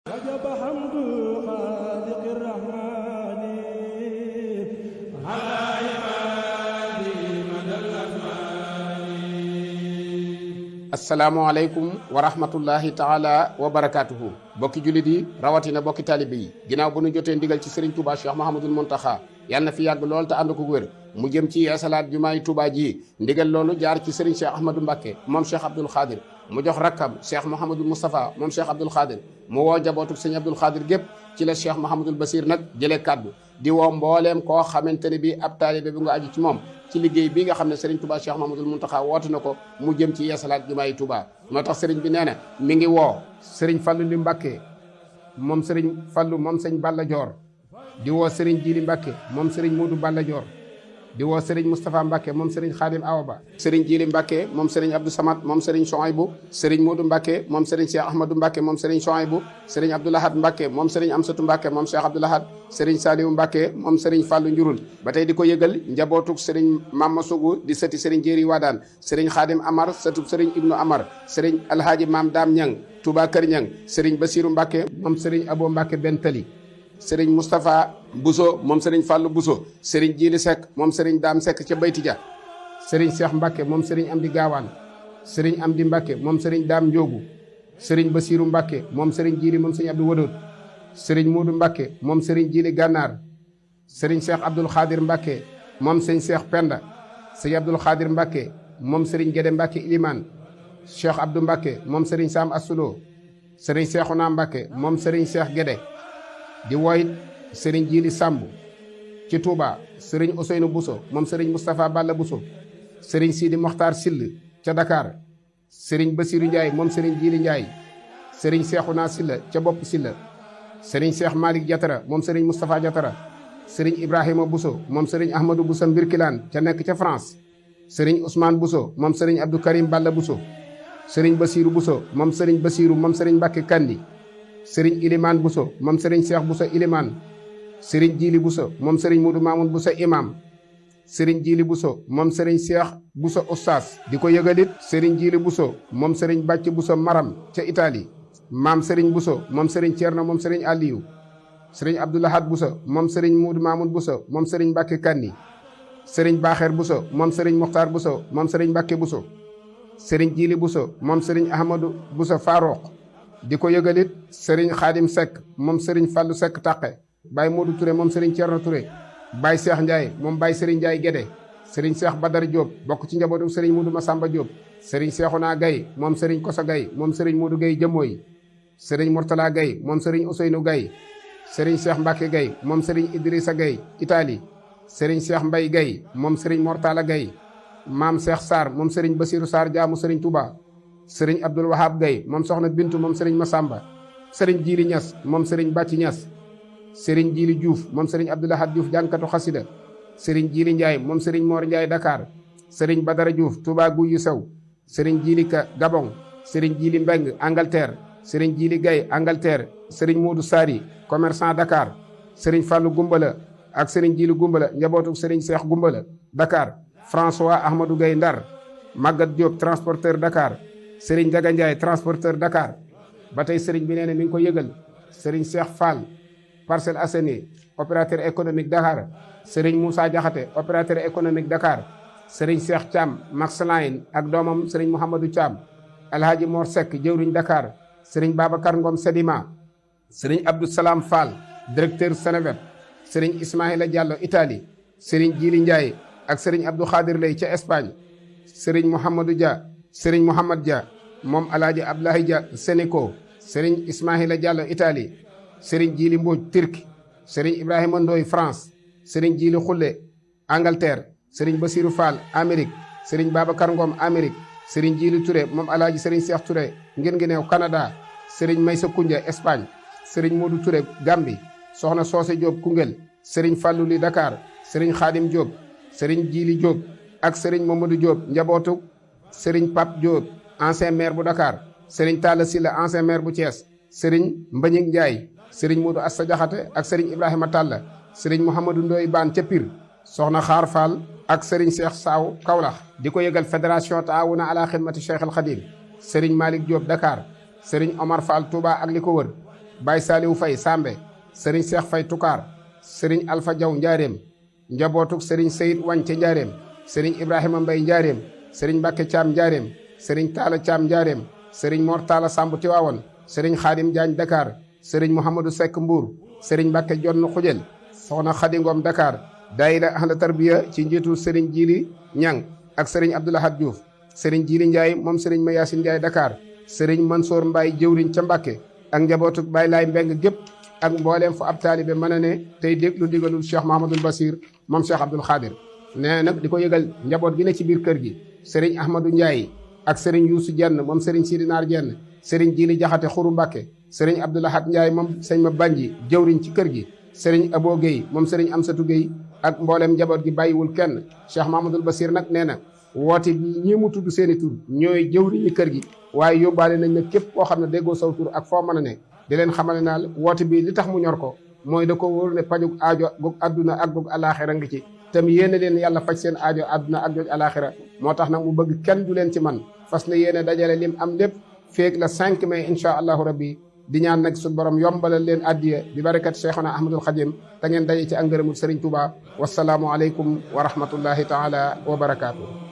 وجب حمد خالق الرحمن على عبادي مدى الأزمان. asalaamaaleykum wa rahmatullahi taala wa barakaatuhu. bokki jullit yi rawatina bokki taalibe yi ginnaaw bu nu jotee ndigal ci Serigne Touba Cheikh Mahamadul Muntaxa yàlla na fi yàgg lool te ànd ko wér mu jëm ci yeesalaat jumaay Touba ji ndigal loolu jaar ci Serigne Cheikh Ahmadou Mbacké moom Cheikh Abdoul Khadir mu jox rakkam Cheikh Mouhamadul Moustapha moom Cheikh Abdoul Khadir mu woo jabootu Sëñ Abdoul Khadir gépp ci la Cheikh Mouhamadul Basir nag jëlee kàddu di woo mbooleem koo xamante ne bi ab taalibe bi nga aju ci moom ci liggéey bi nga xam ne Serigne Touba Cheikh Mahamadul Muntaxa woote na ko mu jëm ci yeesalaat jumaay Touba. moo tax Serigne bi nee na mi ngi woo Serigne Fallou li Mbacké moom Serigne Fallou moom Sëñ Balla Dior di woo Serigne Jili Mbacké moom Serigne Modou Balla Dior di woo Serigne Moustapha Mbacké moom Serigne Khadim Awa Ba Serigne Jili Mbacké moom Serigne Abdou Samad moom Serigne Chouaïbou Serigne Modou Mbacké moom Serigne Cheikh Ahmadou Mbacké moom Serigne Chouaïbou Serigne Abdou Lahad Mbacké moom Serigne Amsatou Mbacké moom Cheikh Abdou Lahad Serigne Saliou Mbacké moom Serigne Fallou Njurul ba tey di ko yëgal njabootuk Serigne Mama Sougou di sëti Serigne Jéeri Wadaan Serigne Khadim Amar sëtu Serigne Ibnu Amar Serigne Alhaaji Maam Daam Ñang Touba Kër Ñang Serigne Bassirou Mbacké moom Serigne Abo Mbacké Bentali Serigne Moustapha Bousso moom Serigne Fallou Bousso Serigne Jili Seck moom Serigne Dame Seck ca Bayti Dia Serigne Cheikh Mbacké moom Serigne Amdi Gaawaan Serigne Amdi Mbacké moom Serigne Dame Ndiogu Serigne Bassirou Mbacké moom Serigne Jili moom Serigne Abdou Wadoot Serigne Modou Mbacké moom Serigne Jili Gànnaar Serigne Cheikh Abdoul Khadir Mbacké moom Serigne Cheikh Penda Serigne Abdoul Khadir Mbacké moom Serigne Guédé Mbacké Iliman Cheikh Abdou Mbacké moom Serigne Sam Assulo Serigne Cheikhouna Mbacké moom Serigne Cheikh Guédé di woyit Serigne Jili Samb ci Touba Serigne Ousseynou Bousso moom Serigne Moustapha Balla Bousso Serigne Sidi Mokhtar Sill ca Dakar Serigne Bassirou Ndiaye moom Serigne Jili Ndiaye Serigne Cheikhouna Silla ca Bopp Silla Serigne Cheikh Malick Diatara moom Serigne Moustapha Diatara Serigne Ibrahima Bousso moom Serigne Ahmadou Bousso Mbirkilaan ca nekk ca France Serigne Ousmane Bousso moom Serigne Abdou Karim Balla Bousso Serigne Bassirou Bousso moom Serigne Bassirou moom Serigne Mbacké Kandi Serigne Ilimane Bousso moom Serigne Cheikh Bousso Ilimane Serigne Jili Bousso moom Serigne Modou Mamoun Bousso Imam Serigne Jili Bousso moom Serigne Cheikh Bousso Oustaz di ko yëgalit Serigne Jili Bousso moom Serigne Bàcc Bousso Maram ca Italie Maam Serigne Bousso moom Serigne Thierno moom Serigne Aliou Serigne Abdou Lahad Bousso moom Serigne Modou Mamoun Bousso moom Serigne Mbacké Kandi Serigne Bakher Bousso moom Serigne Mokhtar Bousso moom Serigne Mbacké Bousso Serigne Jili Bousso moom Serigne Ahmadou Bousso Farouk di ko yëgalit Serigne Khadim Seck moom Serigne Fallou Seck Taqe Baye Modou Touré moom Serigne Thierno Touré Baye Cheikh Ndiaye moom Baye Serigne Ndiaye Guédé Serigne Cheikh Badar Diop bokk ci njabootu Serigne Modou Massamba Diop Serigne Cheikhouna Gaye moom Serigne Kosa Gaye moom Serigne Modou Gaye Jëmooy Serigne Mourtala Gaye moom Serigne Ousseynou Gaye Serigne Cheikh Mbacké Gaye moom Serigne Idrissa Gaye Italie Serigne Cheikh Mbaye Gaye moom Serigne Mortala Gaye Maam Cheikh Sarr moom Serigne Bassirou Sarr jaamu Serigne Touba Serigne Abdoul Wahab Gaye moom Soxna Bintu moom Serigne Massamba Serigne Jili Niass moom Serigne Bàcci Niass Serigne Jili Diouf moom Serigne Abdou Lahad Diouf jànkatu xasida Serigne Jili Ndiaye moom Serigne Mor Ndiaye Dakar Serigne Badara Diouf Touba Guyu Sew Serigne Jili Ka Gabon Serigne Jili Mbeng Angleterre Serigne Jili Gaye Angleterre Serigne Modou Sari commerçant Dakar Serigne Fallou Gumbala ak Serigne Jili Gumbala njabootu Serigne Cheikh Gumbala Dakar François Ahmadou Gaye Ndar Maguette Diop transporteur Dakar Serigne Daga Ndiaye transporteur Dakar ba tey Serigne bi nee na mi ngi ko yëgal Serigne Cheikh Fall Parcelles Assainies opérateur économique Dakar Serigne Moussa Diakhaté opérateur économique Dakar Serigne Cheikh Thiam Max Line ak doomam Serigne Mouhamadou Thiam Alhaji Mor Seck jëwriñ Dakar Serigne Babacar Ngom Sedima Serigne Abdou Salam Fall directeur Seneweb Serigne Ismaïla Diallo Italie Serigne Jili Ndiaye ak Serigne Abdou Khadir Lay ca Espagne Serigne Mouhamadou Dia Serigne Mouhamad Dia moom Alhaji Abdoulaye Dia Sénéco Serigne Ismaïla Diallo Italie Serigne Jili Mbodj Turquie Serigne Ibrahima Ndoye France Serigne Jili Khoule Angleterre Serigne Bassirou Fall Amérique Serigne Babacar Ngom Amérique Serigne Jili Touré moom Alhaji Serigne Cheikh Touré ngeen ngi neew Canada Serigne Maysa Koundia Espagne Serigne Modou Touré Gambie Soxna Soose Diop Koungheul Serigne Fallou Li Dakar Serigne Khadim Diop Serigne Jili Diop ak Serigne Mamadou Diop njabootu Serigne Pape Diop ancien maire bu Dakar Serigne Talla Sylla ancien maire bu Thiès Serigne Mbagnick Ndiaye Serigne Modou Asta Diakhaté ak Serigne Ibrahima Talla Serigne Mouhamadou Ndoye Bane ca Pire Soxna Xaar Fall ak Serigne Cheikh Saw Kaolack di ko yëgal fédération Taawuna ala xidmati Cheikh al Khadim Serigne Malick Diop Dakar Serigne Omar Fall Touba ak li ko wër Baye Saliou Faye Sambe sëriñ Cheikh Faye Toucar sëriñ Alpha Diaw Njaareem njabootuk sëriñ Seyid Wañ ca Njaareem sëriñ Ibrahima Mbay Njaareem sëriñ Mbàkke Caam Njaareem sëriñ Taala Caam Njaareem sëriñ Mor Taala Samb Tiwaawoon sëriñ Xaadim Jaañ Dakar sëriñ Mouhamadou Seck Mbuur sëriñ Mbàkke Jonn Xujel soxna Xadi Ngom Dakar daayira ahla tarbiya ci njiitu sëriñ Jili Ñang ak sëriñ Abdoulahad Diouf sëriñ Jili Njaay moom sëriñ Mayasin Njaay Dakar sëriñ Mansour Mbaay jëwriñ ca Mbàkke ak njabootuk Baay Laay Mbeng gépp ak mbooleem fu ab taalibe mën a ne tey déglu ndigalul Cheikh Mahamadul Basir moom Cheikh Abdoul Khadir nee nag di ko yëgal njaboot gi ne ci biir kër gi sëriñ Ahmadou Ndiaye ak sëriñ Youssou Jenn moom sëriñ Sidinaar Jenn sëriñ Jili Jaxate Xuru Mbàkke sëriñ Abdoulahat Ndiaye moom sëñ ma Banji jëwriñ ci kër gi sëriñ Abo Guèye moom sëriñ Amsatu Guèye ak mbooleem njaboot gi bàyyiwul kenn Cheikh Mahamadul Basir nag nee na woote bi ñi mu tudd seeni tur ñooy jëwriñu kër gi waaye yóbbaale nañ nag képp koo xam ne déggoo saw tur ak foo mën a ne di leen xamale naa woote bi li tax mu ñor ko mooy da ko wóor ne pajug aajo goog adduna ak goog alaxira ngi ci tam yéene leen yàlla faj seen aajo adduna ak goog alaxira moo tax nag mu bëgg kenn du leen ci man fas na yéene dajale lim am lépp feeg la 5 mai incha allahu rabbi di ñaan nag suñu borom yombalal leen addiya bi barakat Cheikhuna Ahmadul Khadim te ngeen daje ci angërëmul Serigne Touba wasalaamu aleykum wa rahmatullahi taala wa barakaatu.